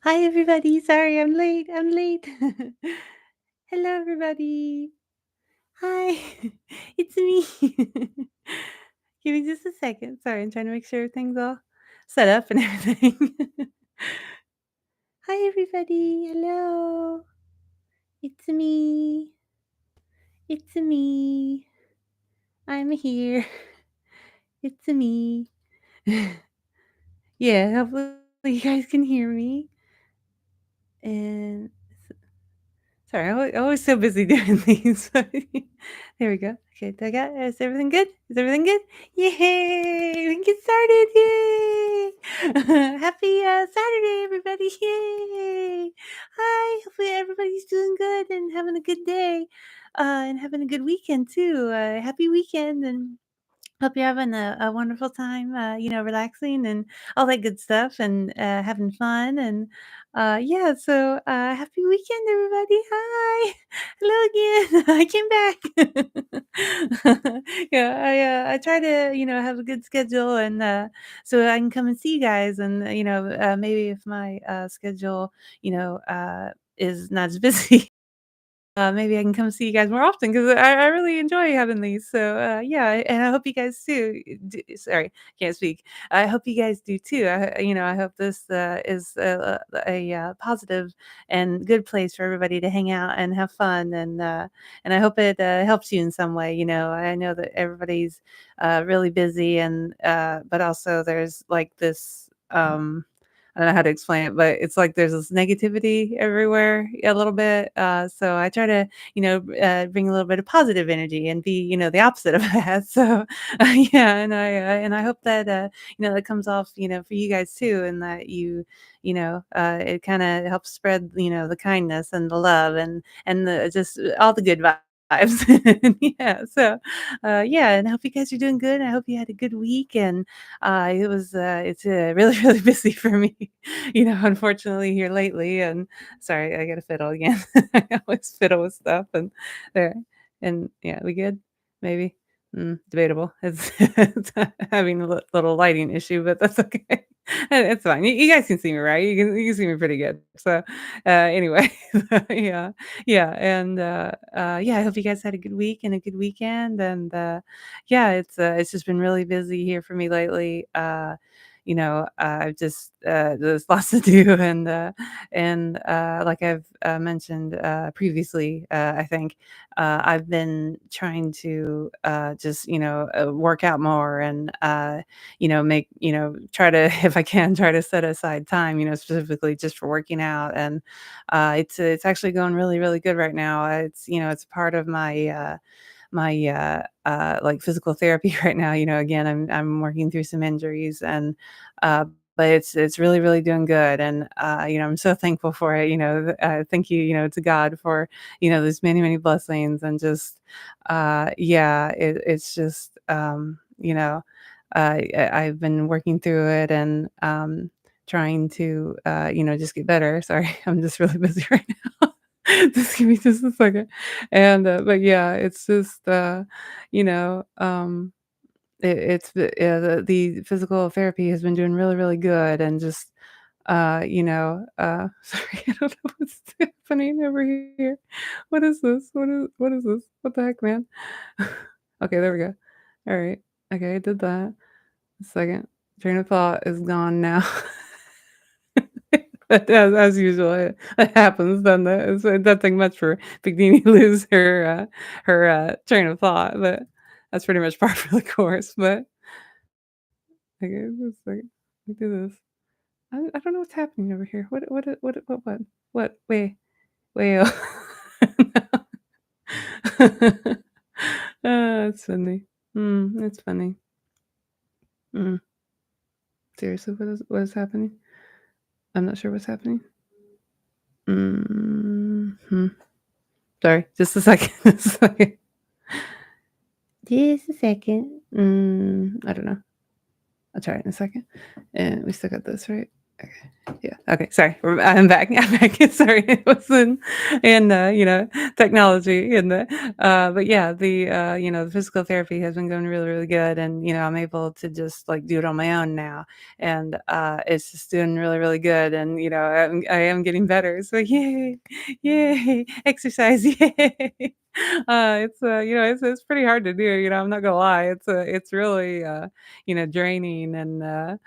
Hi, everybody. Sorry, I'm late. I'm late. Hello, everybody. Hi, it's me. Give me just a second. Sorry, I'm trying to make sure everything's all set up and everything. Hi, everybody. Hello. It's me. It's me. I'm here. It's me. Yeah, hopefully you guys can hear me. And sorry, I'm always so busy doing these. There we go. Okay, did I got is everything good? Is everything good? Yay! We can get started. Yay! Happy Saturday, everybody. Yay! Hi. Hopefully everybody's doing good and having a good day. And having a good weekend too. Happy weekend and hope you're having a wonderful time, relaxing and all that good stuff and having fun. And yeah, so happy weekend, everybody. Hi. Hello again. I came back. Yeah, I try to, have a good schedule and so I can come and see you guys. And, maybe if my schedule, is not as busy. Maybe I can come see you guys more often because I really enjoy having these. So, yeah, and I hope you guys too. Sorry, can't speak. I hope you guys do too. I hope this is a positive and good place for everybody to hang out and have fun, and I hope it helps you in some way. I know that everybody's really busy, and but also there's like this. I don't know how to explain it, but it's like there's this negativity everywhere a little bit. So I try to, bring a little bit of positive energy and be, the opposite of that. So yeah, and I hope that that comes off, for you guys too, and that it kind of helps spread, the kindness and the love and the just all the good vibes. Yeah. So yeah, and I hope you guys are doing good. I hope you had a good week and it's really really busy for me, unfortunately here lately. And sorry, I got to fiddle again. I always fiddle with stuff, and there, and yeah, we good, maybe. Debatable. It's having a little lighting issue, but that's okay. It's fine. You guys can see me, right? You can see me pretty good. So anyway, yeah, yeah, and yeah, I hope you guys had a good week and a good weekend. And yeah, it's just been really busy here for me lately. I've just there's lots to do, and like I've mentioned previously, I think I've been trying to just work out more and make try to if I can try to set aside time specifically just for working out. And it's actually going really really good right now. It's part of my like physical therapy right now. Again, I'm working through some injuries, and but it's really really doing good. And I'm so thankful for it. Thank you, to God for there's many many blessings. And just yeah, it's just I've been working through it and trying to just get better. Sorry, I'm just really busy right now. Just give me just a second. And but yeah, it's just the physical therapy has been doing really really good. And just sorry, I don't know what's happening over here. What is this? What is this? What the heck, man? Okay, there we go. All right. Okay, I did that. A second. Train of thought is gone now. But as usual, it happens, doesn't it? It doesn't take much for Big Dini to lose her train of thought, but that's pretty much par for the course. But okay, just a second. Let me do this. I don't know what's happening over here. What? Wait. It's funny. It's funny. Mm, seriously, what is happening? I'm not sure what's happening. Hmm. Sorry, just a second. Just a second. Just a second. I don't know. I'll try it in a second. And we still got this, right? Okay. Yeah. Okay. Sorry. I'm back. I'm back. Sorry. It was technology and but yeah, the physical therapy has been going really, really good. And, I'm able to just like do it on my own now. And, it's just doing really, really good. And, I am getting better. So yay, yay, exercise. Yay. It's pretty hard to do. I'm not gonna lie. It's really, draining and,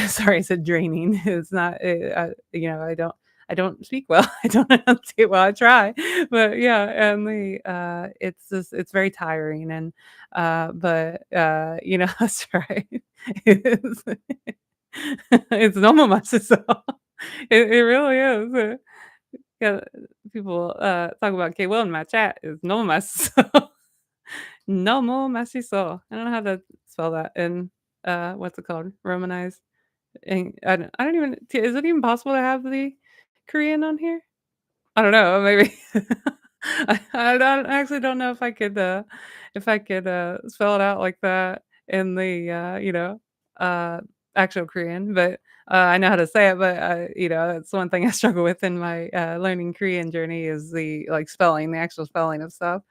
sorry, I said draining. It's not, I don't speak well. I don't enunciate well. I try, but yeah, and it's very tiring, and that's right. It's, it's normal so it really is. Yeah, people talk about K well in my chat is normal so normal so. I don't know how to spell that in what's it called? Romanized. And I don't even is it even possible to have the Korean on here? I don't know, maybe. I actually don't know if I could, spell it out like that in the, uh, actual Korean, but, I know how to say it, but, that's one thing I struggle with in my, learning Korean journey is like, spelling, the actual spelling of stuff,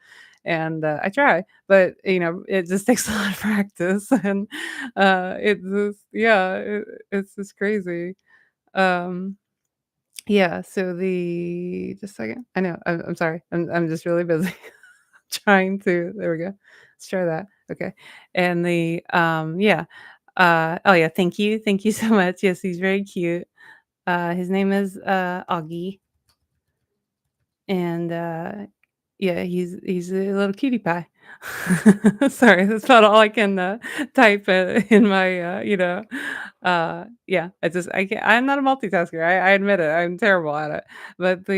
and, I try, but, it just takes a lot of practice, and, it's just crazy. Um yeah, so the just a second. I know, I'm sorry. I'm just really busy trying to there we go. Let's try that. Okay. And oh yeah, thank you. Thank you so much. Yes, he's very cute. His name is Augie, and yeah, he's a little cutie pie. Sorry, that's about all I can type in my yeah, I'm not a multitasker. I admit it. I'm terrible at it. But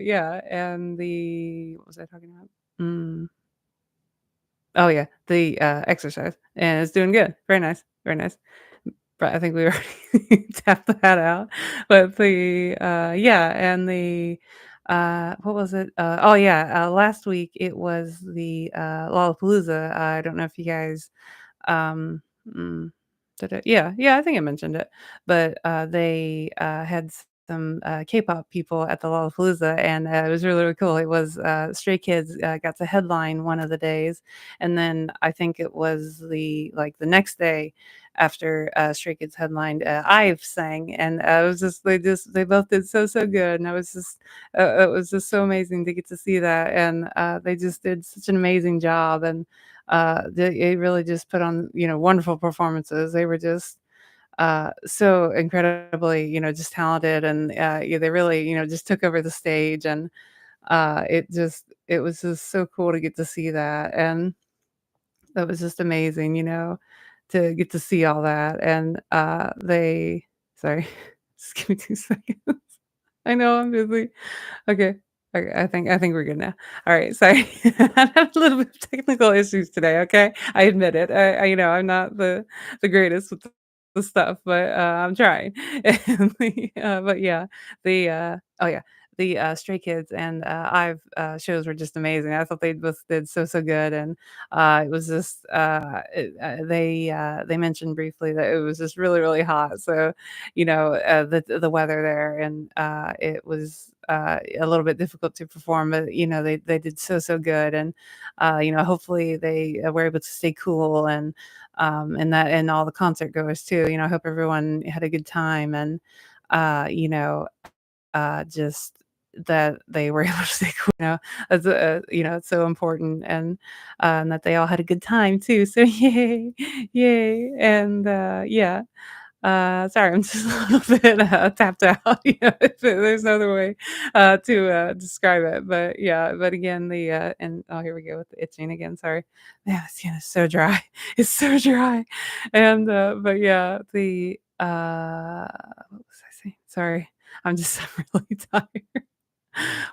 yeah, and the what was I talking about? Mm. Oh yeah, the exercise. And it's doing good. Very nice. Very nice. But I think we already tapped that out. But yeah, and what was it? Oh yeah, last week it was the Lollapalooza. I don't know if you guys mm, did it? Yeah, yeah, I think I mentioned it. But they had some K-pop people at the Lollapalooza, and it was really, really cool. It was Stray Kids got to headline one of the days, and then I think it was the next day after Stray Kids headlined, IVE sang, and it was just they both did so good, and I was just it was just so amazing to get to see that, and they just did such an amazing job, and they really just put on, wonderful performances. They were just, so incredibly, just talented and, yeah, they really, just took over the stage and, it was just so cool to get to see that, and that was just amazing, to get to see all that, and, they sorry, just give me 2 seconds. I know I'm busy. Okay. Okay, I think we're good now. Alright, sorry. I have a little bit of technical issues today, okay? I admit it. I'm not the greatest with the stuff, but, I'm trying. And but yeah, oh yeah, the, Stray Kids and, IVE, shows were just amazing. I thought they both did so good, and, it was just, they mentioned briefly that it was just really, really hot, so the weather there, and it was a little bit difficult to perform, but they did so good, and hopefully they were able to stay cool, and all the concert goers too. I hope everyone had a good time, and just that they were able to stay cool. It's so important, and that they all had a good time too. So yay, yay, and yeah. Sorry, I'm just a little bit, tapped out, if there's no other way, to, describe it, but yeah, but again, and oh, here we go with the itching again, sorry. Man, my skin is so dry. It's so dry, and, but yeah, what was I saying? Sorry, I'm really tired.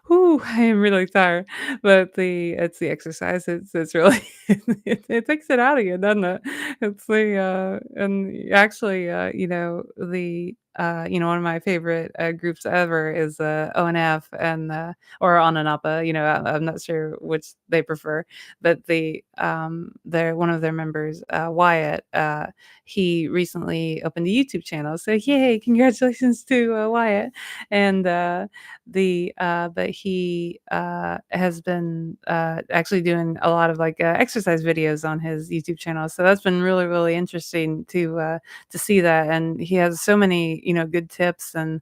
Whew, I am really tired, but it's the exercise. It's really it takes it out of you, doesn't it? It's and actually, the one of my favorite, groups ever is, ONF and, or Onanapa, I'm not sure which they prefer, but their one of their members, Wyatt, he recently opened a YouTube channel, so yay, congratulations to, Wyatt, and, but he, has been, actually doing a lot of, like, exercise videos on his YouTube channel, so that's been really, really interesting to see that, and he has so many, good tips and,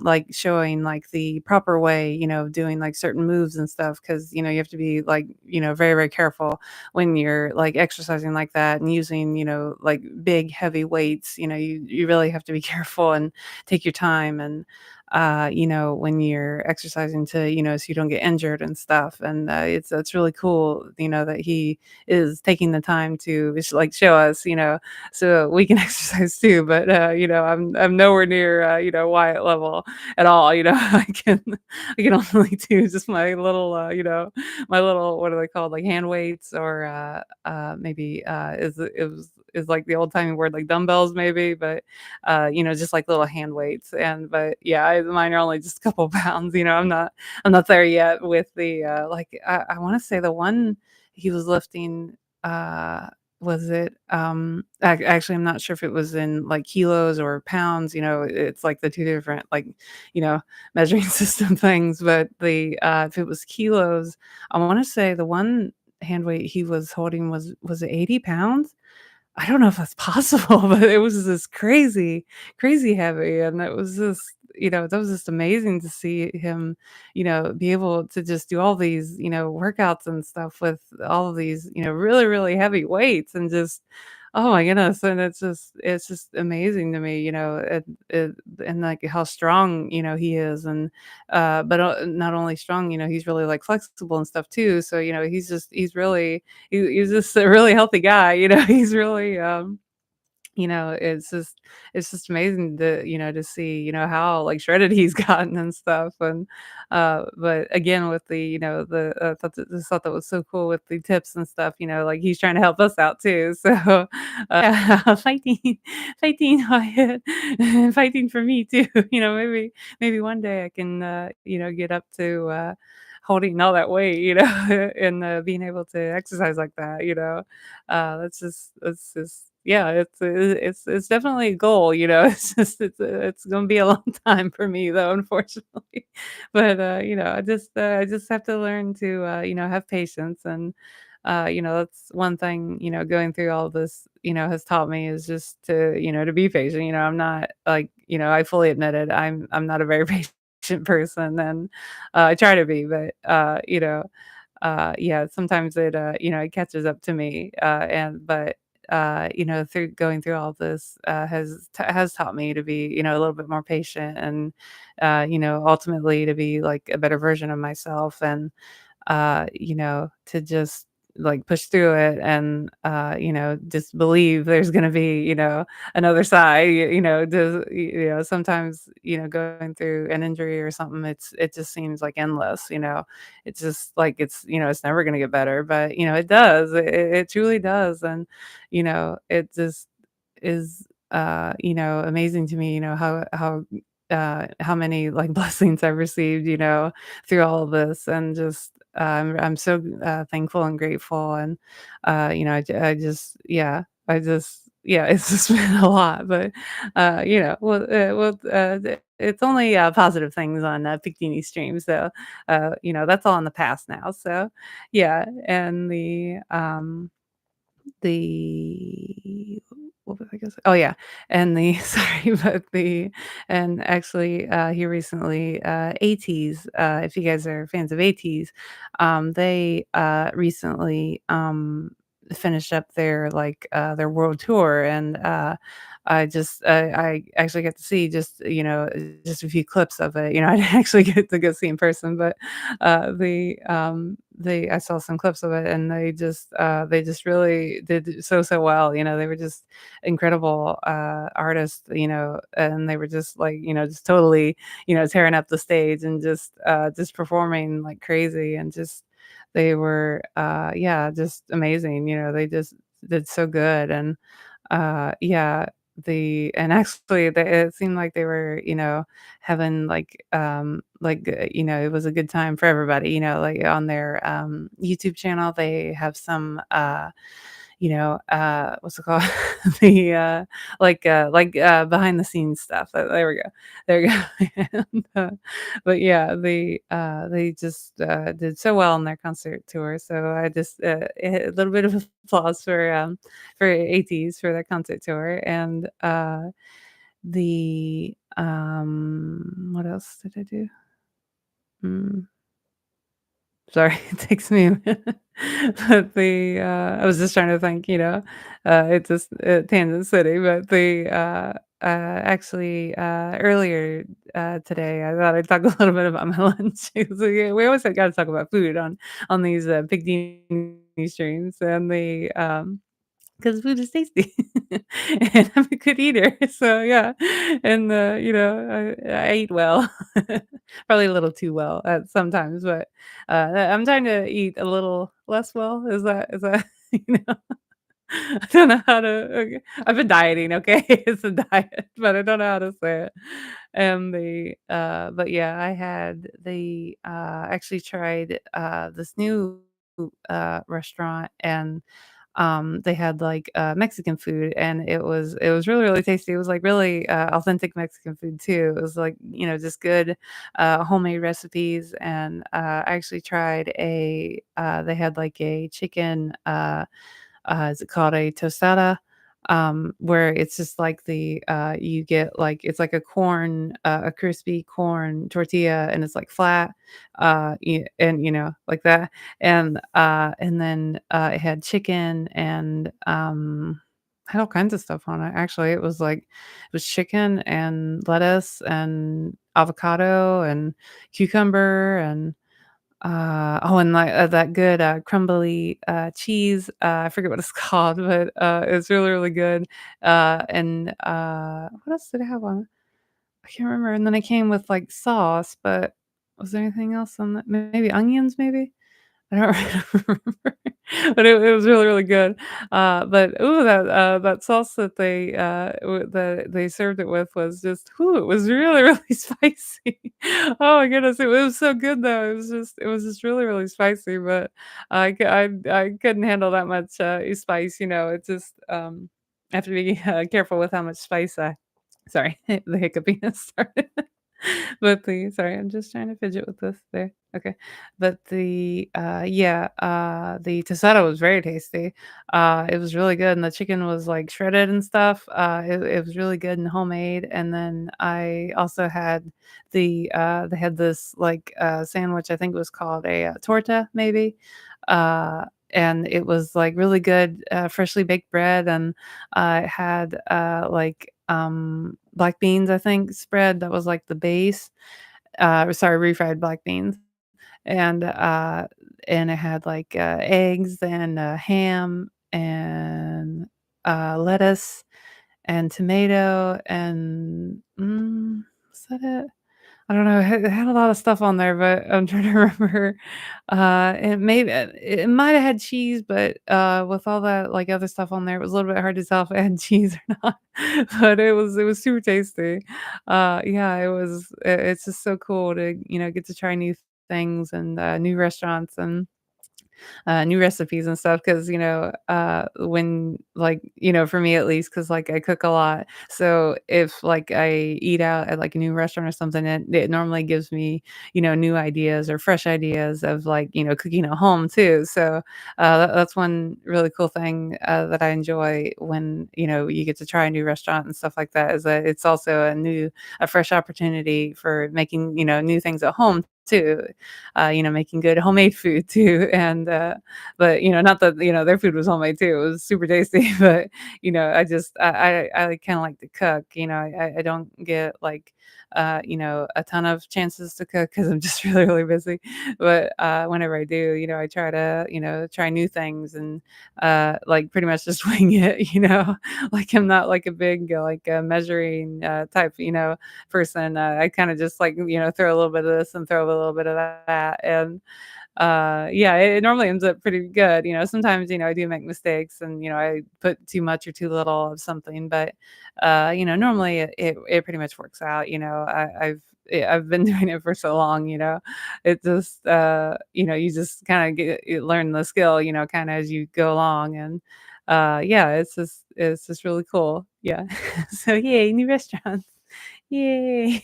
like, showing, like, the proper way, of doing, like, certain moves and stuff because you have to be, like, very, very careful when you're, like, exercising like that and using, like, big, heavy weights, you really have to be careful and take your time and, when you're exercising to, so you don't get injured and stuff, and, it's really cool, that he is taking the time to just, like, show us, so we can exercise too. But I'm nowhere near Wyatt level at all. I can only do just my little my little what are they called, like hand weights or maybe is like the old timey word like dumbbells maybe, but just like little hand weights. And but yeah, mine are only just a couple pounds. I'm not there yet with the like I want to say the one he was lifting. Was it, actually, I'm not sure if it was in, like, kilos or pounds, it's, like, the 2 different, like, you know, measuring system things, but if it was kilos, I wanna say the one hand weight he was holding was it 80 pounds? I don't know if that's possible, but it was just crazy, crazy heavy, and it was just that was just amazing to see him, be able to just do all these, workouts and stuff with all of these, really, really heavy weights and just oh my goodness, and it's just amazing to me, and, like, how strong, he is, and, but, not only strong, he's really, like, flexible and stuff too, so, he's just a really healthy guy, he's really, it's just amazing to see, how, like, shredded he's gotten and stuff, and, but again, with the, thought that was so cool with the tips and stuff, like, he's trying to help us out too, so, yeah, fighting Wyatt, and fighting for me too, maybe one day I can, get up to, holding all that weight, and, being able to exercise like that, that's just yeah, it's definitely a goal, it's just it's gonna be a long time for me though, unfortunately. But, I just have to learn to, have patience and, that's one thing, going through all this, has taught me is just to be patient, I'm not like, I fully admit it, I'm not a very patient person and, I try to be, but, yeah, sometimes it catches up to me, and but, through going through all this, has taught me to be, a little bit more patient and, ultimately to be like a better version of myself and, to just like push through it and, just believe there's gonna be, another side, sometimes, going through an injury or something, it just seems like endless, it's just like it's never gonna get better, but, it does, it truly does, and, it just is, amazing to me, how many, like, blessings I've received, through all of this, and just, I'm so, thankful and grateful, and, yeah, it's just been a lot, but, it's only, positive things on, Big Teeny Stream, so, that's all in the past now, so, yeah, and the what was I gonna say? Oh, yeah, and the sorry, but the and actually, here recently, ATEEZ, if you guys are fans of ATEEZ, they, recently, finished up their, like, their world tour, and, I actually got to see just a few clips of it, I didn't actually get to go see in person, but, I saw some clips of it, and they just really did so well, they were just incredible, artists, and they were just, like, just totally, tearing up the stage and just performing like crazy, and just they were, yeah, just amazing, they just did so good, and, yeah, and actually, it seemed like they were, having, it was a good time for everybody, like, on their, YouTube channel, they have some, what's it called? The, behind the scenes stuff. There we go. There we go. And, but yeah, they just, did so well on their concert tour, so I just, a little bit of applause for ATs for their concert tour, and, what else did I do? Mm. Sorry, it takes me a minute. But I was just trying to think, it's just Tangent City, but earlier today, I thought I'd talk a little bit about my lunch. 'Cause we always gotta talk about food on these Big D streams, and 'cause food is tasty, and I'm a good eater, so yeah, and, I eat well, probably a little too well at sometimes, but, I'm trying to eat a little less well, is that you know? I don't know how to okay, I've been dieting, okay? It's a diet, but I don't know how to say it, and but yeah, actually tried, this new, restaurant, and they had, like, Mexican food, and it was really, really tasty. It was, like, really, authentic Mexican food too. It was, like, just good, homemade recipes, and, I actually tried they had, like, a chicken, is it called a tostada? Where it's just like you get, like it's like a crispy corn tortilla, and it's, like, flat, and, like that, and then, it had chicken and, had all kinds of stuff on it, actually. It was chicken and lettuce and avocado and cucumber and and, that good, crumbly, cheese, I forget what it's called, but, it's really, really good, and, what else did it have on it? I can't remember, and then it came with, like, sauce, but was there anything else on that? Maybe onions, maybe? I don't really remember, but it was really, really good. But ooh, that sauce that they served it with was just ooh, it was really, really spicy. Oh my goodness, it was so good though. It was just really, really spicy, but I couldn't handle that much, spice, It's just, I have to be, careful with how much spice I sorry, the hiccupiness started. Sorry, I'm just trying to fidget with this there. Okay. But the tostada was very tasty. It was really good, and the chicken was, like, shredded and stuff. It was really good and homemade, and then I also had they had this, like, sandwich, I think it was called a, torta, maybe? And it was, like, really good, freshly baked bread, and, it had, black beans, I think, spread that was, like, the base. Sorry, refried black beans, and, and it had, like, eggs and, ham and, lettuce and tomato and, is that it? I don't know, it had a lot of stuff on there, but I'm trying to remember, it might have had cheese, but, with all that, like, other stuff on there, it was a little bit hard to tell if it had cheese or not, but it was super tasty. Yeah, it's just so cool to, get to try new things and, new restaurants and new recipes and stuff because when for me at least because like I cook a lot, so if like I eat out at like a new restaurant or something, it normally gives me new ideas or fresh ideas of like cooking at home too. So that's one really cool thing that I enjoy when you get to try a new restaurant and stuff like that, is that it's also a fresh opportunity for making new things at home too, making good homemade food too, and, but, not that, their food was homemade too, it was super tasty, but, I kinda like to cook, I don't get, like, a ton of chances to cook because 'cause I'm just really, really busy, but, whenever I do, I try to, try new things and, like, pretty much just wing it, like, I'm not, like, a big, measuring, type, person, I kinda just, like, throw a little bit of this and throw a little bit of that, and, Yeah, it normally ends up pretty good, sometimes, I do make mistakes and, I put too much or too little of something, but, normally it pretty much works out, I've been doing it for so long, it just, you just kinda you learn the skill, kinda as you go along and, yeah, it's just really cool. Yeah. So, yay, new restaurants. Yay.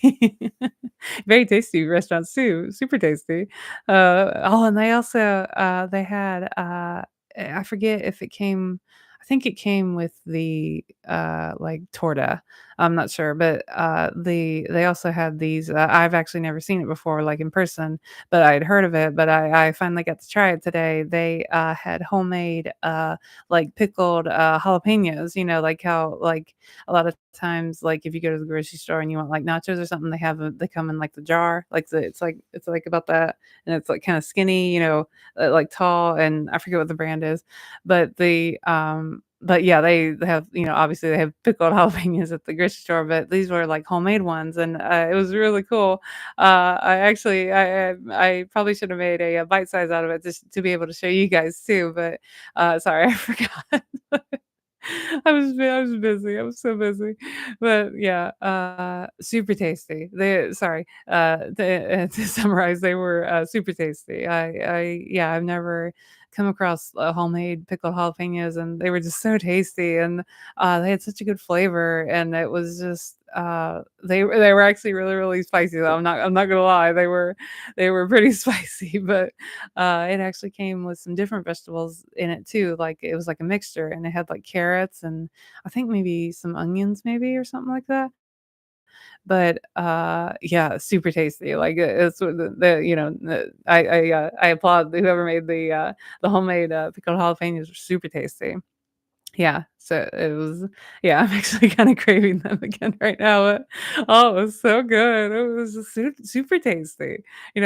Very tasty restaurants too, super tasty. Oh, and they also, they had, I forget if it came I think it came with the, like, torta. I'm not sure, but, they also had these, I've actually never seen it before, like, in person, but I'd heard of it, but I finally got to try it today. They, had homemade, like, pickled, jalapenos, like how, like, a lot of times, like, if you go to the grocery store and you want, like, nachos or something, they come in, like, the jar, like, it's like about that, and it's, like, kinda skinny, like, tall, and I forget what the brand is, but yeah, they have, obviously, they have pickled jalapenos at the grocery store, but these were, like, homemade ones, and, it was really cool. I probably should have made a bite size out of it just to be able to show you guys too, but, sorry, I forgot. I was busy, I was so busy. But yeah, super tasty. To summarize, they were, super tasty. Yeah, I've never come across, homemade pickled jalapenos, and they were just so tasty, and, they had such a good flavor, and it was just, they were actually really, really spicy, though, I'm not gonna lie, they were pretty spicy, but, it actually came with some different vegetables in it too, like, it was like a mixture, and it had, like, carrots and I think maybe some onions maybe or something like that. But, yeah, super tasty, like, it's what I applaud whoever made the homemade, pickled jalapenos were super tasty. Yeah, so it was yeah, I'm actually kinda craving them again right now, but, oh, it was so good. It was just super tasty. It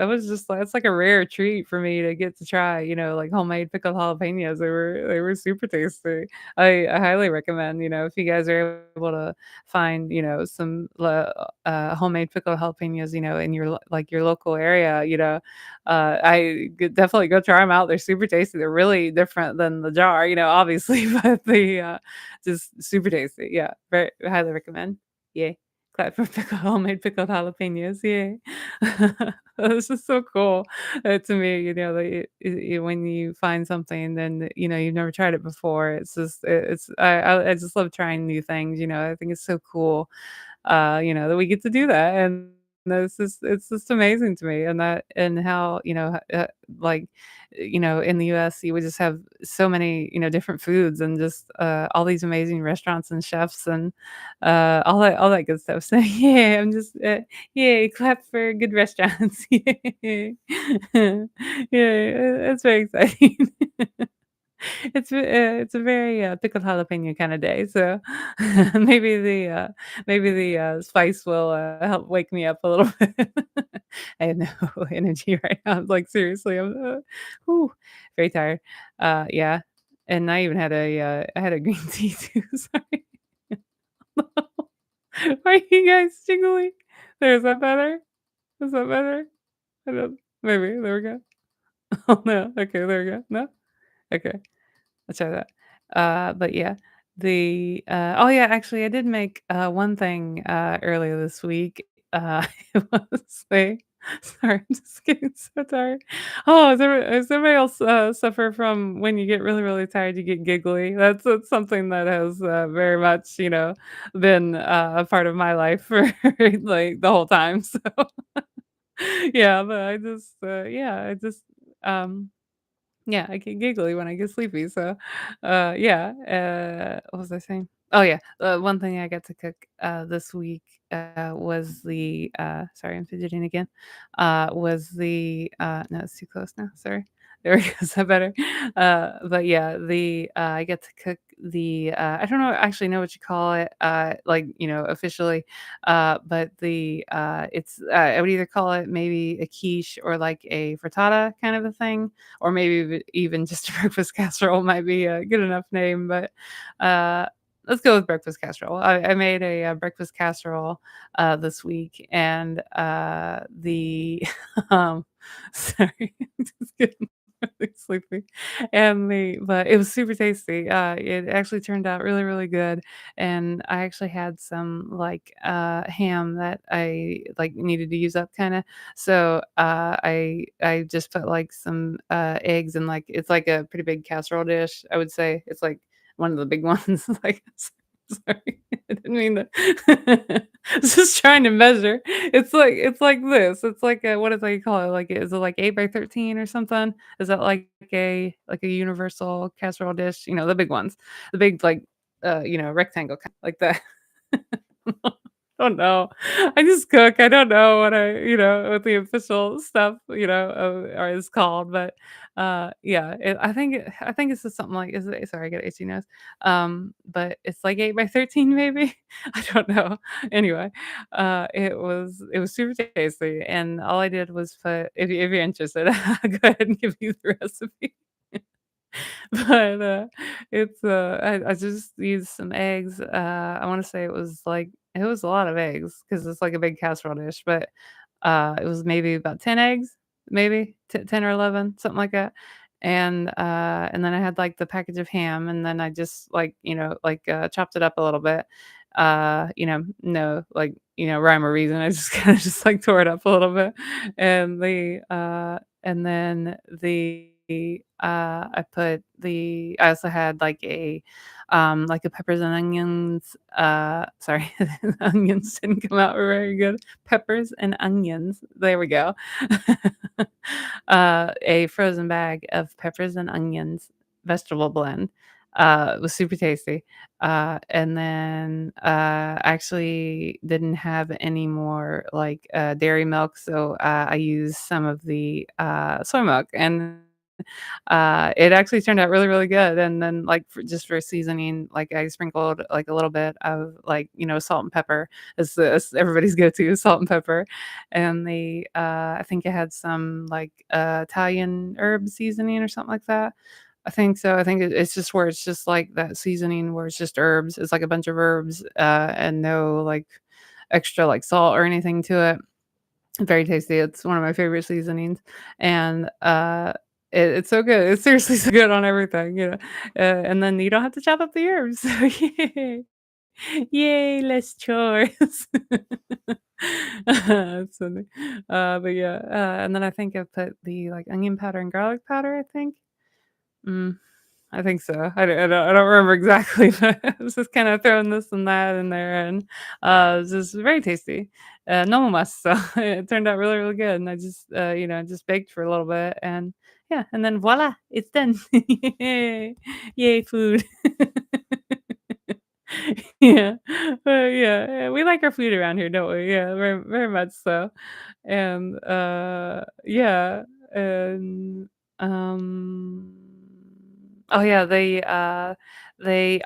was just like it's like a rare treat for me to get to try, like, homemade pickled jalapenos. They were super tasty. I highly recommend, if you guys are able to find, some homemade pickled jalapenos, in your like, your local area, I could definitely go try them out. They're super tasty. They're really different than the jar, obviously, but just super tasty. Yeah, very highly recommend. Yay. Clap for homemade pickled jalapenos. Yay. This is so cool to me, that when you find something, then, you've never tried it before. It's just, I just love trying new things. I think it's so cool that we get to do that, and it's just amazing to me, and how, like, in the US, you would just have so many, different foods and just, all these amazing restaurants and chefs and, all that good stuff. So, yeah, yay, clap for good restaurants. Yay. Yeah, it's very exciting. It's a very, pickled jalapeno kinda day, so maybe the spice will, help wake me up a little bit. I have no energy right now, like, seriously, whew, very tired. Yeah, and I had a green tea too, sorry. Are you guys jiggly? There, is that better? Is that better? I don't maybe, there we go. Oh, no, okay, there we go. No? Okay. Let's try that. But yeah, oh yeah, actually, I did make one thing earlier this week. It was sorry, I'm just getting so tired. Oh, does everybody else suffer from when you get really, really tired, you get giggly? That's something that has very much, been a part of my life for like the whole time. So yeah, but um yeah, I get giggly when I get sleepy, so, yeah, what was I saying? Oh, yeah, one thing I got to cook, this week, was sorry, I'm fidgeting again, was no, it's too close now, sorry. There we go, is that better? But yeah, I get to cook I don't actually know what you call it, like, officially, but I would either call it maybe a quiche or like a frittata kind of a thing, or maybe even just a breakfast casserole might be a good enough name, but, let's go with breakfast casserole. I made a, breakfast casserole, this week, and, the, um sorry, I'm just getting really sleepy, and the but it was super tasty. It actually turned out really, really good, and I actually had some, like, ham that I, like, needed to use up kinda, so, I just put, like, some, eggs and, like it's like a pretty big casserole dish, I would say. It's, like, one of the big ones, like, sorry, I didn't mean to I was just trying to measure. It's like this, it's like a what do they call it? Like, is it like 8 by 13 or something? Is that like a universal casserole dish? You know, the big ones. The big, like, rectangle like that. Don't know. I just cook. I don't know what the official stuff, is called, but, yeah, I think it's just something like is it sorry, I got itchy nose. But it's like 8 by 13 maybe? I don't know. Anyway, it was super tasty, and all I did was put if you're interested, I'll go ahead and give you the recipe. But, I just used some eggs, I wanna say it was a lot of eggs because it's like a big casserole dish, but, it was maybe about 10 eggs, maybe 10 or 11, something like that, and then I had, like, the package of ham, and then I just, chopped it up a little bit, no, rhyme or reason, I just kinda just, like, tore it up a little bit, and then I also had like a peppers and onions, sorry, onions didn't come out very good. Peppers and onions, there we go. A frozen bag of peppers and onions vegetable blend. It was super tasty. And then, I actually didn't have any more, like, dairy milk, so, I used some of the, soy milk, and it actually turned out really, really good, and then, like, for seasoning, like, I sprinkled, like, a little bit of, like, salt and pepper as everybody's go-to, salt and pepper, and I think it had some, like, Italian herb seasoning or something like that. I think so, I think it's just where it's just, like, that seasoning where it's just herbs, it's like a bunch of herbs, and no, like, extra, like, salt or anything to it. Very tasty, it's one of my favorite seasonings, and, it's so good, it's seriously so good on everything, and then you don't have to chop up the herbs, so yay. Yay, less chores. That's funny. But yeah, and then I think I put the, like, onion powder and garlic powder, I think? Mm. I think so. I don't remember exactly, but I was just kinda throwing this and that in there, and, it was just very tasty. No más, so it turned out really, really good, and I just, just baked for a little bit, and yeah, and then voila, it's done. Yay. Yay, food. Yeah. Yeah, we like our food around here, don't we? Yeah, very, very much so. And, yeah, and, um oh, yeah, they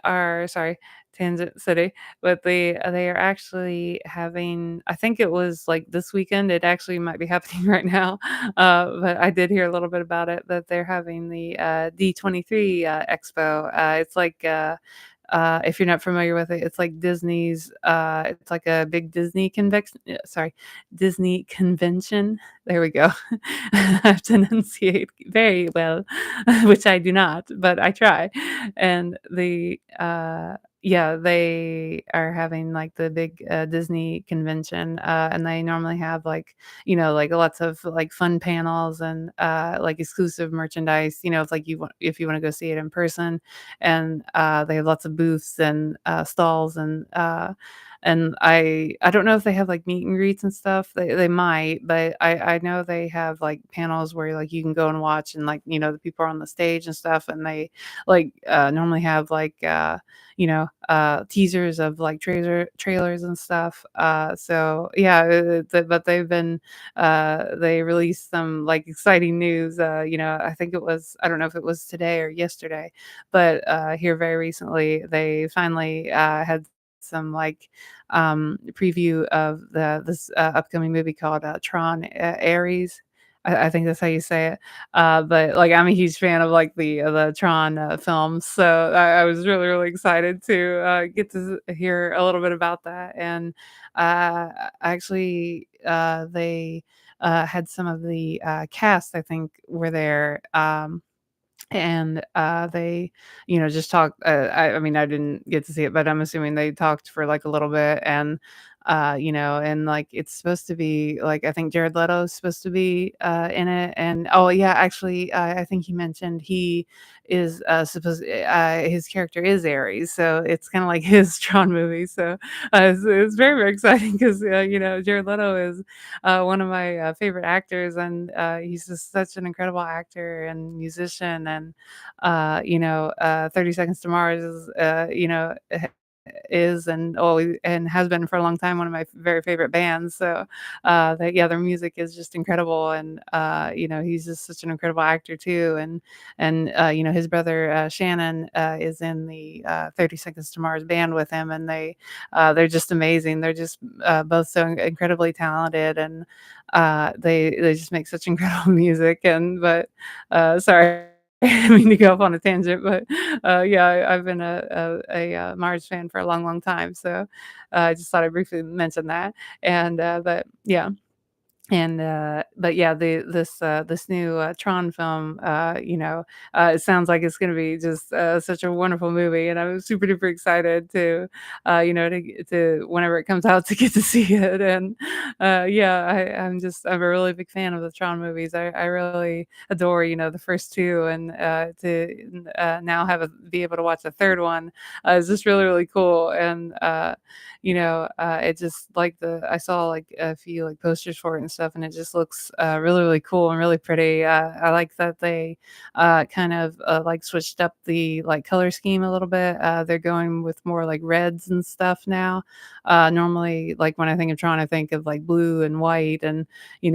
are sorry, Tangent City, but they are actually having I think it was, like, this weekend, it actually might be happening right now, but I did hear a little bit about it, that they're having the, D23, expo. It's like, if you're not familiar with it, it's like Disney's, it's like a big Disney convention. There we go. I have to enunciate very well, which I do not, but I try. And yeah, they are having like the big Disney convention, and they normally have like lots of like fun panels and like exclusive merchandise. It's like if you want to go see it in person, and they have lots of booths and stalls and I don't know if they have like meet and greets and stuff. They might, but I know they have like panels where like you can go and watch and like the people are on the stage and stuff, and they like normally have like teasers of like trailers and stuff. So yeah, but they released some like exciting news. I think I don't know if it was today or yesterday, but here very recently they finally had some like preview of this upcoming movie called Tron Ares. I think that's how you say it. But, like, I'm a huge fan of, like, the Tron, films, so I was really, really excited to, get to hear a little bit about that, and, actually, they, had some of the, cast, I think, were there, and, they, just talked, I mean, I didn't get to see it, but I'm assuming they talked for, like, a little bit, and, and, like, it's supposed to be, like, I think Jared Leto is supposed to be, in it, and oh, yeah, actually, I think he mentioned he is, his character is Ares, so it's kinda like his Tron movie, so, it's very, very exciting 'cause, Jared Leto is, one of my, favorite actors, and, he's just such an incredible actor and musician, and, 30 Seconds to Mars is and always and has been for a long time one of my very favorite bands. So, their music is just incredible, and he's just such an incredible actor too. And his brother Shannon is in the 30 Seconds to Mars band with him, and they're just amazing. They're just both so incredibly talented, and they just make such incredible music. And but sorry. I didn't mean to go off on a tangent, but yeah, I've been a Mars fan for a long, long time, so I just thought I'd briefly mention that. And but yeah, and, but yeah, this new, Tron film, it sounds like it's gonna be just, such a wonderful movie, and I'm super duper excited to, to whenever it comes out to get to see it, and, yeah, I'm a really big fan of the Tron movies. I really adore, the first 2, and, to, now be able to watch the 3rd one, is just really, really cool, and, it just like I saw like a few like posters for it and stuff, and it just looks really, really cool and really pretty. I like that they kind of like switched up the like color scheme a little bit. They're going with more like reds and stuff now. Normally, like when I think of Tron, I think of like blue and white and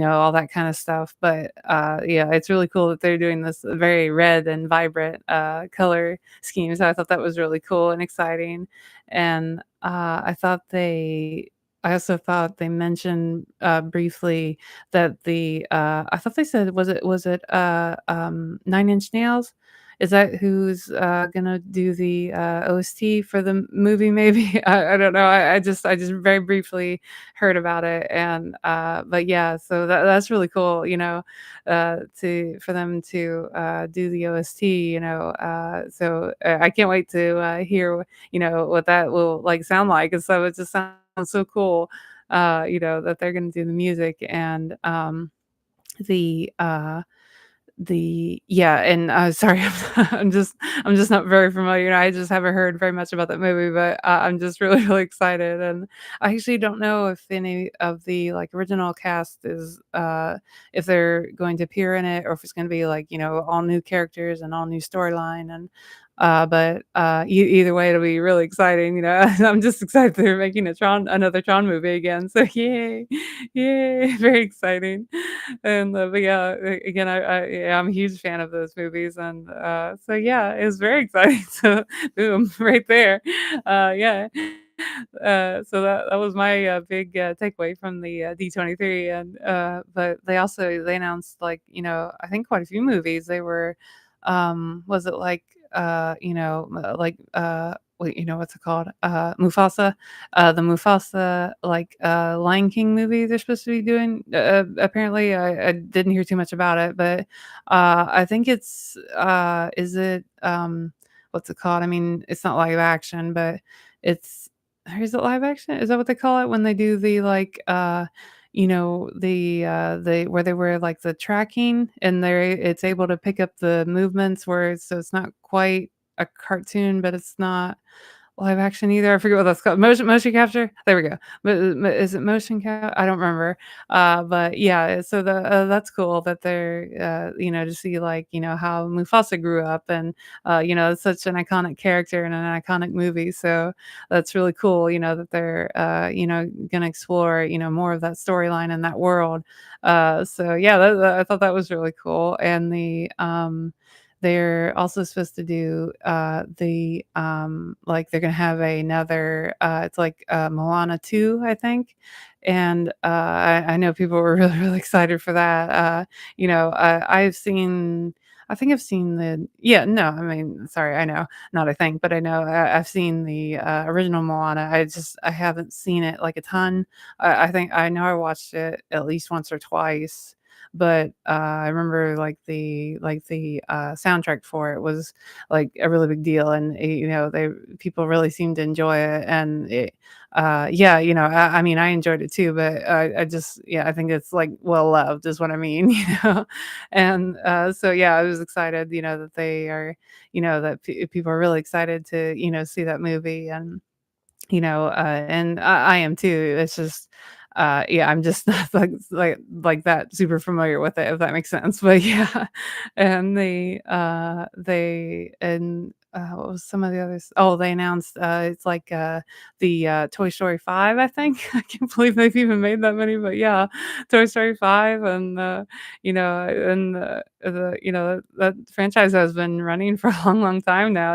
all that kind of stuff. But yeah, it's really cool that they're doing this very red and vibrant color scheme. So I thought that was really cool and exciting. And I also thought they mentioned, briefly that I thought they said Nine Inch Nails? Is that who's, gonna do the, OST for the movie maybe? I don't know. I just very briefly heard about it, and, but yeah, so that's really cool, to for them to, do the OST, so, I can't wait to, hear what that will, like, sound like, and so it just sounds so cool, that they're gonna do the music, and, the, uh yeah, and, sorry, I'm just not very familiar, I just haven't heard very much about that movie, but, I'm just really, really excited, and I actually don't know if any of the, like, original cast is, if they're going to appear in it or if it's gonna be, like, all new characters and all new storyline, and, but, either way, it'll be really exciting, I'm just excited they're making another Tron movie again, so yay, yay, very exciting. And, but yeah, again, yeah, I'm a huge fan of those movies, and, so yeah, it was very exciting, so boom, right there. Yeah. So that was my, big, takeaway from the, D23, and, but they announced, like, I think quite a few movies. They were, was it like, like, wait, what's it called? Mufasa? The Mufasa, like, Lion King movie they're supposed to be doing, apparently, I didn't hear too much about it, but, I think is it, what's it called? I mean, it's not live action, but it's or is it live action? Is that what they call it when they do the, like, the where they wear, like, the tracking and it's able to pick up the movements so it's not quite a cartoon, but it's not live action either. I forget what that's called. Motion capture? There we go. Is it motion cap? I don't remember. But yeah, so that's cool that they're, to see, like, how Mufasa grew up, and, it's such an iconic character in an iconic movie. So that's really cool, that they're, gonna explore, more of that storyline in that world. So yeah, I thought that was really cool. And they're also supposed to do, like, they're gonna have another, it's like, Moana 2, I think, and, I know people were really, really excited for that, I think I've seen the yeah, no, I mean, sorry, I know, not I think, but I know I've seen the, original Moana. I haven't seen it, like, a ton. I think I know I watched it at least once or twice, but, I remember, soundtrack for it was, like, a really big deal, and, they people really seemed to enjoy it, and yeah, I mean, I enjoyed it too, but I just yeah, I think it's, like, well loved is what I mean, And, so, yeah, I was excited, that they are that people are really excited to, see that movie, and and I am too. It's just, yeah, I'm just not like that super familiar with it, if that makes sense. But yeah, and what was some of the others? Oh, they announced it's like the Toy Story 5, I think. I can't believe they've even made that many, but yeah, Toy Story 5, and that franchise has been running for a long, long time now.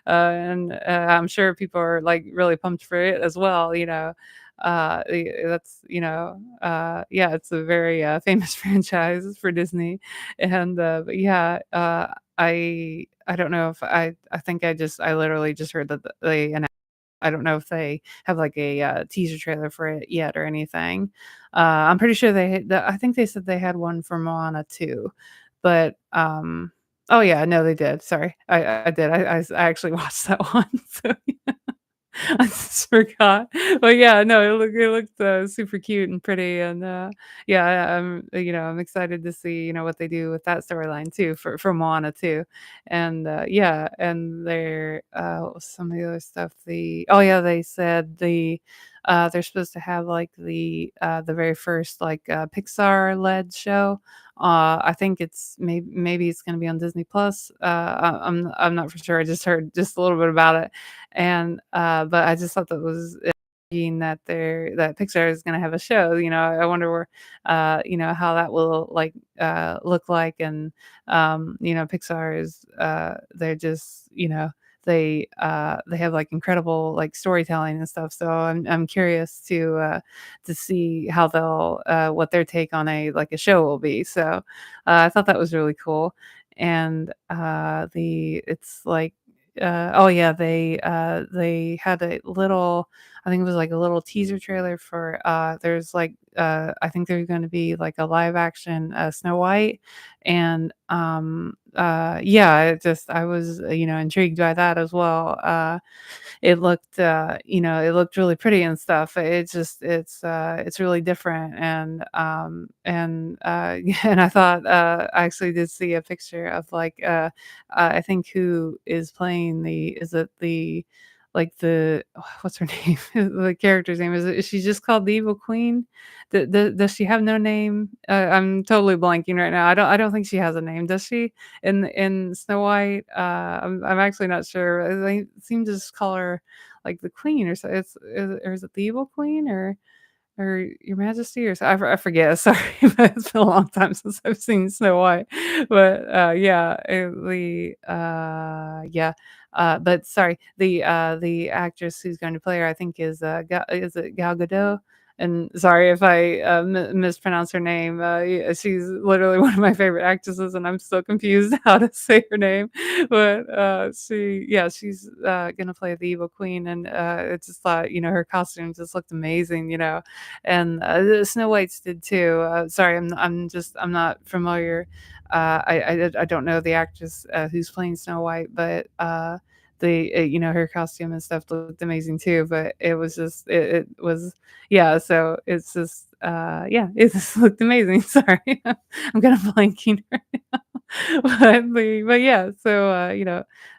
And I'm sure people are like really pumped for it as well. That's yeah, it's a very famous franchise for Disney, and but yeah, I don't know if I think I literally just heard that they announced. I don't know if they have like a teaser trailer for it yet or anything. I'm pretty sure I think they said they had one for Moana too, but oh yeah, no, they did. Sorry, I did. I actually watched that one. So I just forgot. But yeah, no, it looked, super cute and pretty, and, yeah, I'm excited to see, what they do with that storyline too for Moana too. And, yeah, and what was some of the other stuff? Oh yeah, they said they're supposed to have, like, the very first, like, Pixar-led show. I think maybe it's gonna be on Disney Plus. I'm not for sure. I just heard just a little bit about it. And, but I just thought that was intriguing that Pixar is gonna have a show. I wonder how that will, like, look like, and, Pixar is, they're just, they have, like, incredible, like, storytelling and stuff, so I'm curious to see how what their take on a show will be, so, I thought that was really cool, and, it's like oh yeah, they had a little I think it was like a little teaser trailer for, there's like, I think there's gonna be like a live action, Snow White, and, yeah, I was, intrigued by that as well. It looked really pretty and stuff. It's really different, and I thought, I actually did see a picture of, like, I think who is playing is it what's her name? The character's name, is she just called the Evil Queen? Does she have no name? I'm totally blanking right now. I don't think she has a name, does she? In Snow White? I'm actually not sure. They seem to just call her, like, the queen, or so or is it the Evil Queen, or Your Majesty, or so I forget, sorry, but it's been a long time since I've seen Snow White, but, yeah, yeah, but sorry, the actress who's going to play her, I think is it Gal Gadot? And sorry if I, mispronounce her name, yeah, she's literally one of my favorite actresses, and I'm so confused how to say her name, but, she's, gonna play the evil queen, and, I just thought, her costume just looked amazing, and, the Snow White's did too. Sorry, I'm not familiar. I don't know the actress, who's playing Snow White, but, her costume and stuff looked amazing too, but it was yeah, so it's just, yeah, it just looked amazing. Sorry. I'm kinda blanking right now. But yeah, so,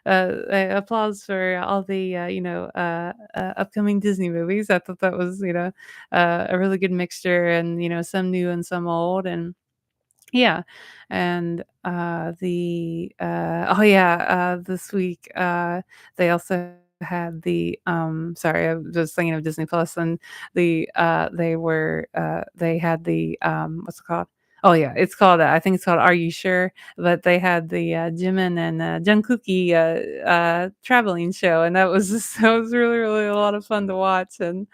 applause for all the, upcoming Disney movies. I thought that was, a really good mixture, and, some new and some old, and yeah, and, oh yeah, this week, they also had sorry, I was just thinking of Disney Plus, and they had what's it called? Oh, yeah, it's called, I think it's called Are You Sure? But they had the, Jimin and, Jungkooky, traveling show, and that was just that was really, really a lot of fun to watch, and,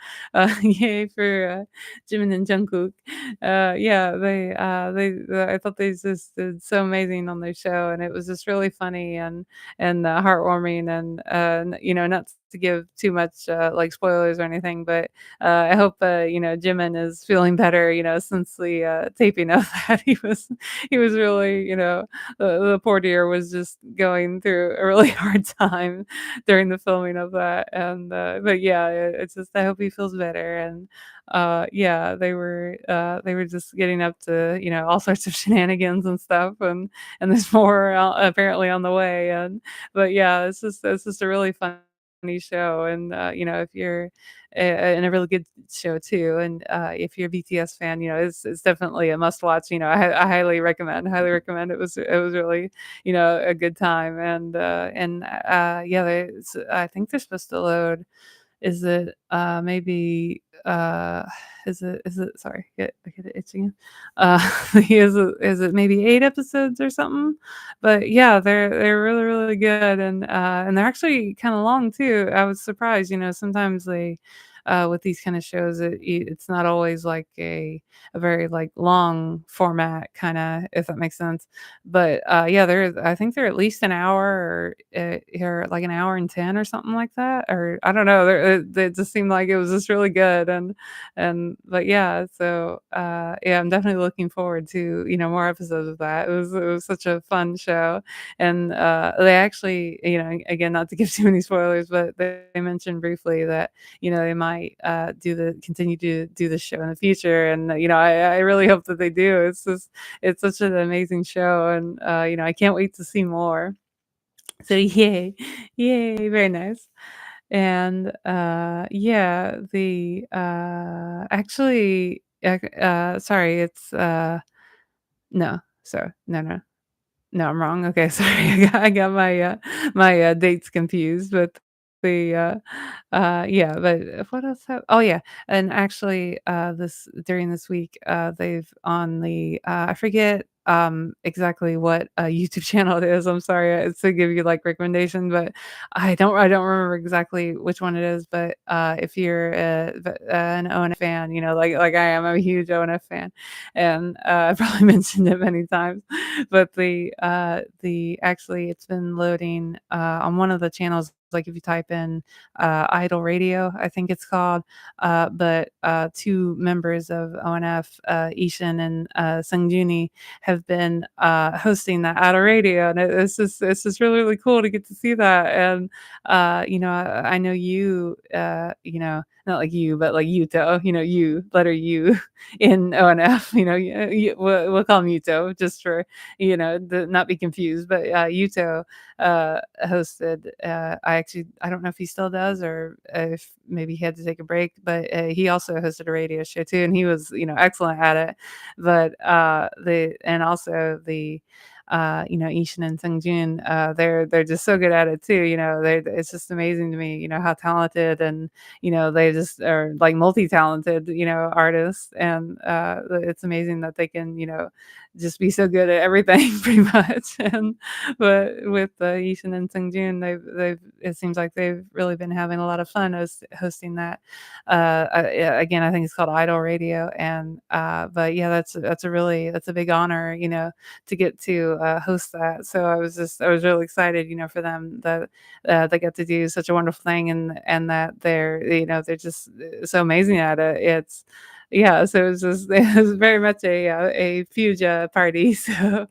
yay for, Jimin and Jungkook. Yeah, I thought they just did so amazing on their show, and it was just really funny and heartwarming and, not to give too much, like, spoilers or anything, but I hope, Jimin is feeling better, since the, taping of that. He was really, the poor dear was just going through a really hard time during the filming of that, and, but yeah, it's just I hope he feels better, and, yeah, they were just getting up to, all sorts of shenanigans and stuff, and there's more, apparently on the way, and but yeah, it's just a really funny show, and, if you're and a really good show too. And if you're a BTS fan, it's definitely a must watch. I highly recommend. It was really a good time, and yeah, I think they're supposed to load. Is it, maybe, is it sorry, I get it itching. Uh, is it maybe 8 episodes or something? But yeah, they're really, really good, and they're actually kinda long too. I was surprised, sometimes with these kinda shows, it's not always like a very, like, long format kinda, if that makes sense. But, yeah, I think they're at least an hour or like an hour and 10 or something like that, or I don't know, it just seemed like it was just really good, and but yeah, so, yeah, I'm definitely looking forward to, more episodes of that. It was such a fun show, and, they actually, again, not to give too many spoilers, but they mentioned briefly that, they might, continue to do this show in the future, and, I really hope that they do. It's such an amazing show, and, I can't wait to see more. So yay, yay, very nice. And, yeah, actually, sorry, it's, no, sorry, no. No, I'm wrong. Okay, sorry. I got my dates confused with yeah, but what else oh, yeah, and actually, during this week, they've on the, I forget, exactly what, YouTube channel it is. I'm sorry, to give you, like, recommendation, but I don't remember exactly which one it is, but, if you're, an ONF fan, like I am, I'm a huge ONF fan, and, I've probably mentioned it many times. But actually it's been loading, on one of the channels, like, if you type in, Idol Radio, I think it's called, but, 2 members of ONF, Ishin and, Sungjuni have been, hosting that Idol Radio, and it's just really, really cool to get to see that, and, I know you, not like you, but like Yuto, letter U in ONF, we'll call him Yuto just for the not be confused, but, Yuto, hosted, I don't know if he still does or if maybe he had to take a break, but, he also hosted a radio show too, and he was, excellent at it. But, also Ishin and Sungjun, they're just so good at it too, it's just amazing to me, how talented and, they just are, like, multi-talented, artists, and, it's amazing that they can, just be so good at everything pretty much, and but with, Ishin and Sungjun, they've it seems like they've really been having a lot of fun hosting that. Yeah, again, I think it's called Idol Radio, and, but yeah, that's a big honor, to get to, host that. So I was really excited, for them that, they get to do such a wonderful thing, and that they're just, so amazing at it. Yeah, so it was just it was very much a huge, party. So,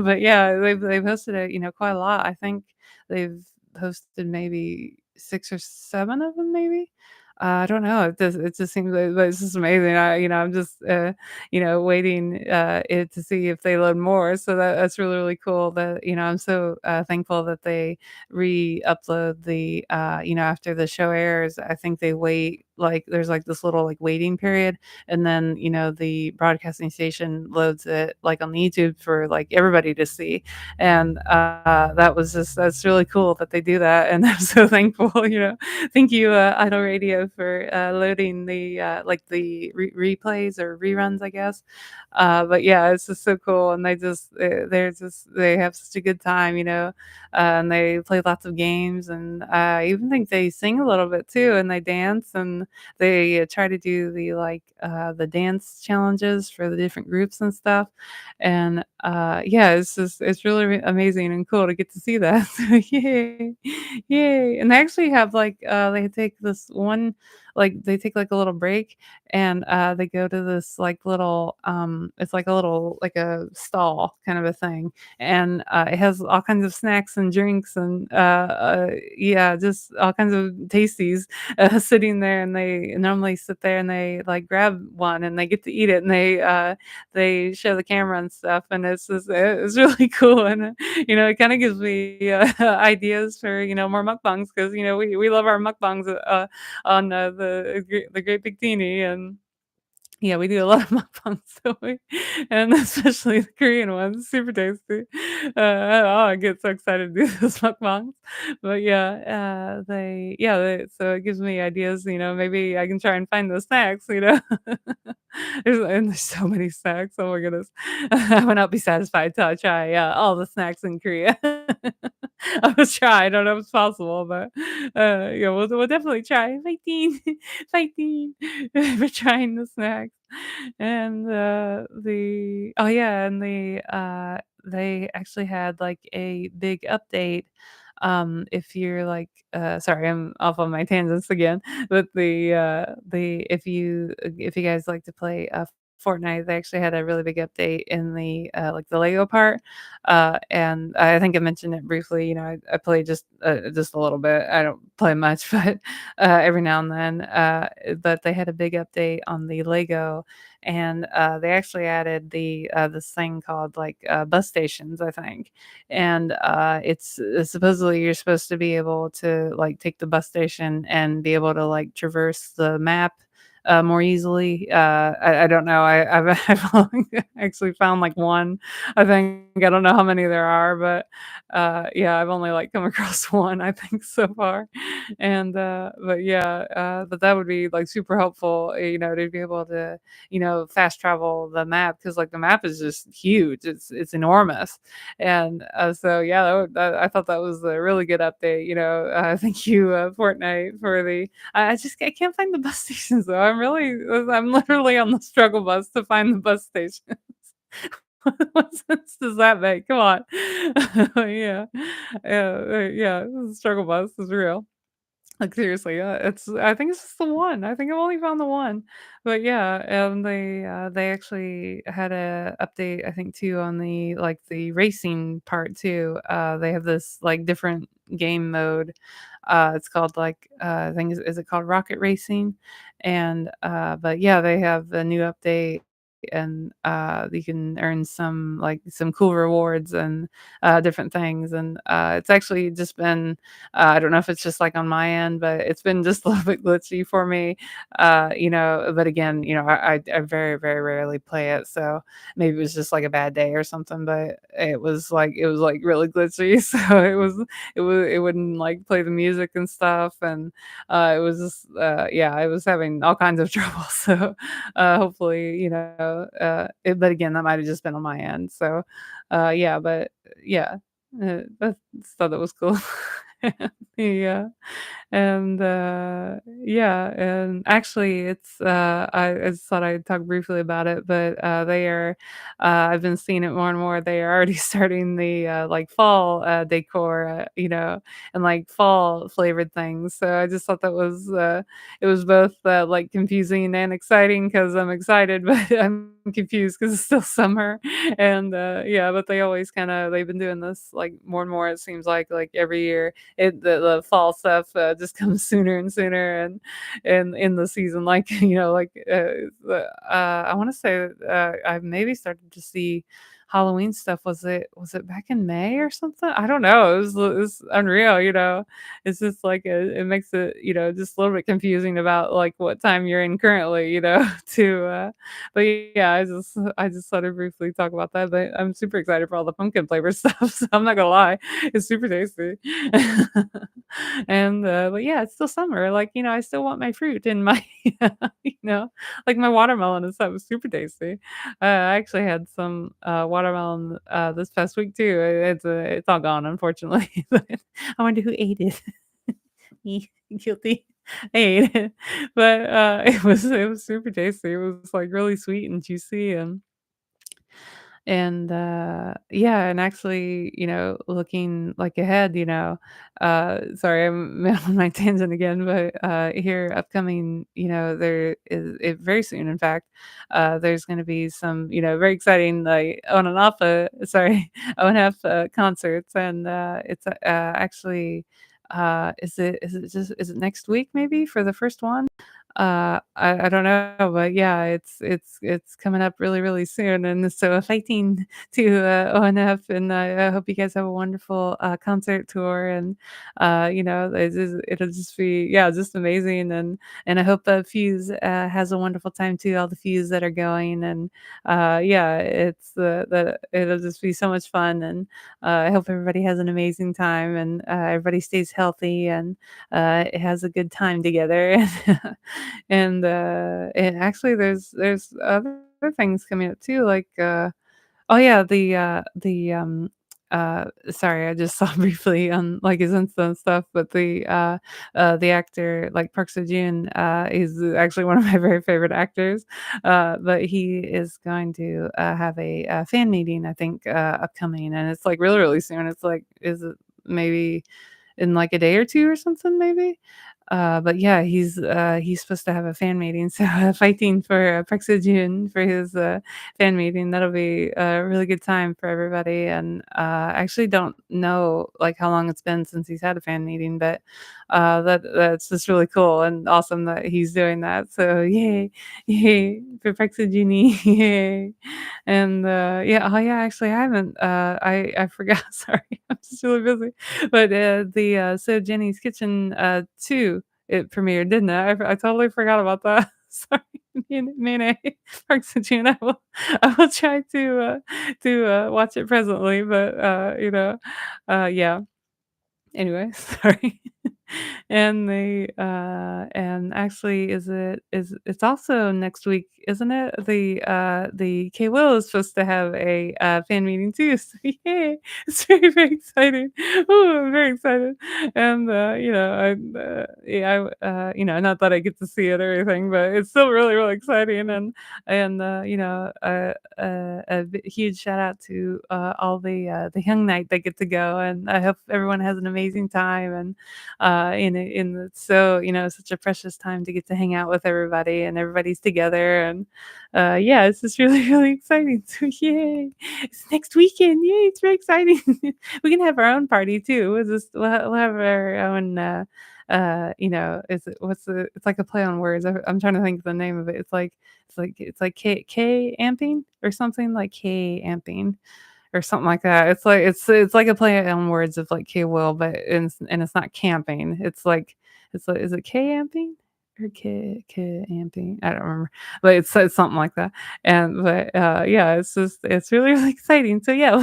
but yeah, they've hosted it, quite a lot. I think they've hosted maybe 6 or 7 of them, maybe? I don't know. It just seems like it's just amazing. I'm just, waiting, to see if they load more. So that's really, really cool that, I'm so, thankful that they re-upload after the show airs. I think they wait, like, there's, like, this little, like, waiting period, and then, the broadcasting station loads it, like, on the YouTube for, like, everybody to see, and, that's really cool that they do that, and I'm so thankful, Thank you, Idol Radio, for, loading the, like, the replays or reruns, I guess. But yeah, it's just so cool, and they have such a good time, and they play lots of games, and I even think they sing a little bit too, and they dance, and they try to do the dance challenges for the different groups and stuff. And yeah, it's really amazing and cool to get to see that. So yay, yay! And they actually have they take this one, they take like a little break, and they go to this like little it's like a little like a stall kind of a thing, and it has all kinds of snacks and drinks and yeah, just all kinds of tasties sitting there, and they normally sit there and they like grab one and they get to eat it, and they show the camera and stuff, and it's really cool, and it kind of gives me ideas for more mukbangs, because we love our mukbangs on the Great Big Teeny, and yeah, we do a lot of mukbangs, so and especially the Korean ones, super tasty. I get so excited to do those mukbangs. But yeah, so it gives me ideas, maybe I can try and find those snacks. There's so many snacks, oh my goodness. I will not be satisfied till I try, all the snacks in Korea. I will try, I don't know if it's possible, but, yeah, we'll definitely try. Fighting, fighting for trying the snacks. And, oh, yeah, and they actually had, like, a big update, if you're, sorry, I'm off on my tangents again, but if you guys like to play, Fortnite, they actually had a really big update in the Lego part, and I think I mentioned it briefly, I play just a little bit, I don't play much, but, every now and then, but they had a big update on the Lego, and, they actually added this thing called, bus stations, I think, and, it's supposedly you're supposed to be able to, take the bus station and be able to, traverse the map, more easily. I don't know. I've only actually found, one, I think. I don't know how many there are, but, yeah, I've only, come across one, I think, so far. And, but yeah, but that would be, super helpful, to be able to, fast travel the map, because, the map is just huge. It's enormous. And, so yeah, I thought that was a really good update, thank you, Fortnite, for the I can't find the bus stations, though. I'm literally on the struggle bus to find the bus stations. What sense does that make? Come on. Yeah. Yeah, the struggle bus is real. Seriously, I think it's just the one. I think I've only found the one. But yeah, they actually had a update, I think, too, on the racing part too. They have this different game mode. It's called I think, is it called Rocket Racing? And but yeah, they have a new update, and you can earn some cool rewards and different things, and it's actually just been I don't know if it's just on my end, but it's been just a little bit glitchy for me. But again, I very, very rarely play it, so maybe it was just a bad day or something, but it was really glitchy. So it wouldn't play the music and stuff, and it was just yeah, I was having all kinds of trouble. So hopefully, but again, that might have just been on my end. So yeah, but yeah, I just thought that was cool. Yeah. And, yeah, and actually I just thought I'd talk briefly about it, but, I've been seeing it more and more. They are already starting the, fall, decor, and, fall flavored things. So I just thought it was both, confusing and exciting, because 'cause I'm excited, but I'm confused because it's still summer. And, yeah, but they've been doing this, more and more, it seems every year. The fall stuff, just comes sooner and sooner, and in the season, I wanna say, I've maybe started to see Halloween stuff. Was it back in May or something? I don't know. It was unreal, you know? It's just like, it makes it, just a little bit confusing about, like, what time you're in currently, but yeah, I just thought to briefly talk about that, but I'm super excited for all the pumpkin flavor stuff, so I'm not gonna lie, it's super tasty. But yeah, it's still summer, like, I still want my fruit and my you know, like my watermelon and stuff is super tasty. I actually had some, watermelon, this past week too. It's all gone, unfortunately, but I wonder who ate it. Me, guilty. I ate it, but, it was super tasty. It was, like, really sweet and juicy, yeah, and actually, looking, like, ahead, sorry, I'm on my tangent again, but, here upcoming, there is it very soon, in fact, there's gonna be some, very exciting, like, on and off, sorry, on and off, concerts, and, it's, actually, is it next week maybe for the first one? I don't know, but yeah, it's coming up really, really soon, and so fighting to, ONF, and I hope you guys have a wonderful, concert tour, and, it'll just be, yeah, just amazing, and I hope that Fuse, has a wonderful time too, all the Fuse that are going, and, yeah, it's, that it'll just be so much fun, and, I hope everybody has an amazing time, and, everybody stays healthy, and, has a good time together. And actually there's other things coming up too, like, oh yeah, sorry, I just saw briefly on, like, his Insta and stuff, but the actor, like, Park Seo-joon, is actually one of my very favorite actors, but he is going to, have a, fan meeting, I think, upcoming, and it's, like, really, really soon. It's, like, is it maybe in, like, a day or 2 or something maybe? But yeah, he's supposed to have a fan meeting, so, fighting for, Park Seo-joon for his, fan meeting. That'll be a really good time for everybody, and, I actually don't know, like, how long it's been since he's had a fan meeting, but, that's just really cool and awesome that he's doing that, so yay, yay for Park Seo-joon, yay. And, yeah, oh yeah, actually, I haven't, I forgot, sorry, I'm just really busy, but, So Jenny's Kitchen, 2, it premiered, didn't it? I totally forgot about that. Sorry, Mene Park Seo-joon. I will try to watch it presently, but, yeah. Anyway, sorry. And actually, it's also next week, isn't it? The K Will is supposed to have a, fan meeting too, so yay! It's very, very exciting. Ooh, I'm very excited. And, yeah, not that I get to see it or anything, but it's still really, really exciting, and, a huge shout out to, all the Young Night that get to go, and I hope everyone has an amazing time, and, it's so, such a precious time to get to hang out with everybody, and everybody's together, and, yeah, it's just really, really exciting, so yay! It's next weekend, yay, it's very exciting. We can have our own party too, we'll have our own, it's like a play on words. I'm trying to think of the name of it. It's like K amping or something, like K amping or something like that. It's like a play on words of, like, K will, but it's not camping. It's like, is it K amping or K amping? I don't remember, but it's something like that. Yeah, it's really, really exciting. So yeah,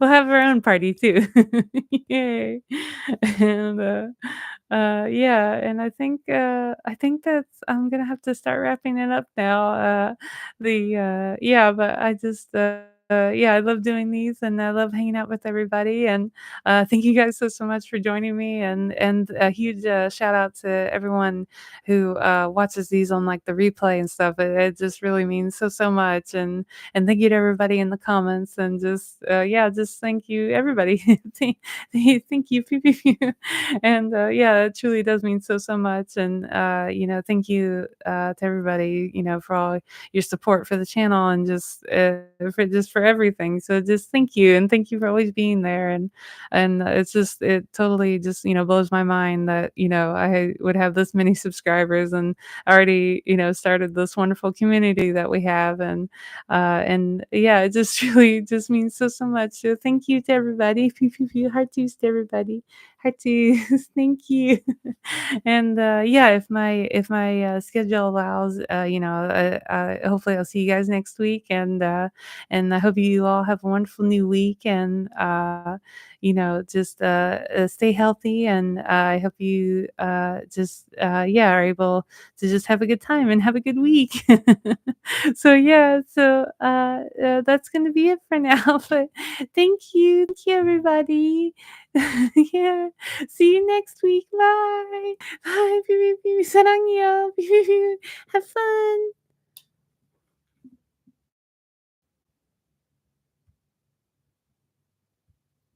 we'll have our own party too. Yay. And, yeah, and I think that's I'm gonna have to start wrapping it up now. Yeah, but yeah, I love doing these, and I love hanging out with everybody, and, thank you guys so much for joining me, and a huge, shout out to everyone who, watches these on, like, the replay and stuff. It just really means so much, and thank you to everybody in the comments, and just, yeah, just thank you everybody. Thank you, pew, pew, pew. And, yeah, it truly does mean so much, and, thank you, to everybody, for all your support for the channel, and just, for everything. So just thank you, and thank you for always being there. And it's just it totally just blows my mind that I would have this many subscribers and already started this wonderful community that we have. And yeah, it just really just means so much. So thank you to everybody. Pew pew pew. Heart to everybody. Heart to thank you. And yeah, if my schedule allows, hopefully I'll see you guys next week. And I hope you all have a wonderful new week. And just stay healthy. And I hope you just yeah, are able to just have a good time and have a good week. So yeah, so that's gonna be it for now. But thank you, everybody. Yeah, see you next week. Bye. Bye. 사랑해요. Have fun.